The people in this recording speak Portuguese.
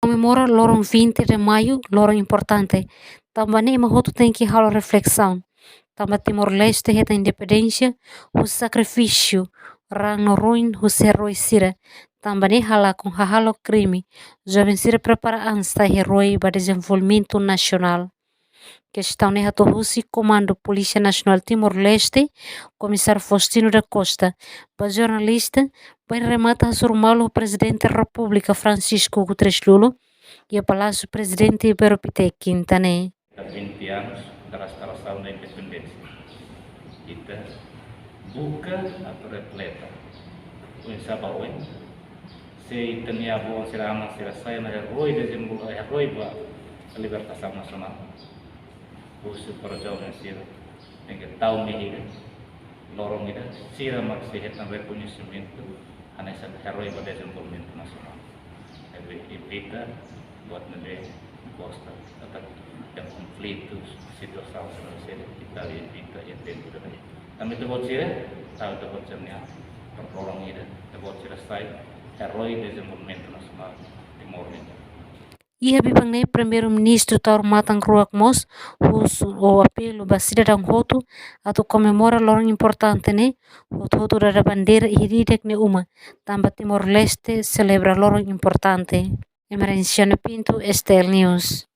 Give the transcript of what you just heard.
comemora lorong 20 de maio, lorong importante. Tambah ni mahotu tem que halo reflexão. Tambah Timor-Leste reta independência, o sacrifício, rang no ruim, o heroi sira. Tambah ni hala com halo crime. Jovem sira prepara ansta heroi para desenvolvimento nacional. Questão ne hato Russi, Comando Polícia Nacional Timor-Leste, Comissário Faustino da Costa. Para jornalista, vai remata a surmalo o Presidente da República Francisco Guterres Lulo e a Palácio Presidente Ibero Pite Quintana. 20 anos da restauração da independência. Kita buka atau refleta. Uin sabawen. Se tenia bom será ama será saya na heroi desenvolver heroi ba a libertação nacional. Usu perjuangan sira. Dengan tahun ini lorong ida sira maksiat na reconhecimento anessa heroi ba desenvolvimento nacional. Evita buat negara costa atau yang conflitos, situação financeira kita evita yang tempo dari. Kami tebot sira, tahu tebot jamnya pertolong ida, tebot sira sai heroi desenvolvimento nacional Timor-Leste. Ia bibang ne primeiro-ministro Tauro Matang Ruak Mos, o apelo basida dang hotu, atau comemora lorong importante ne, hotu da bandeira iridek ne uma, tambah Timor-Leste celebra lorong importante. Emerenciano Pinto, Estel News.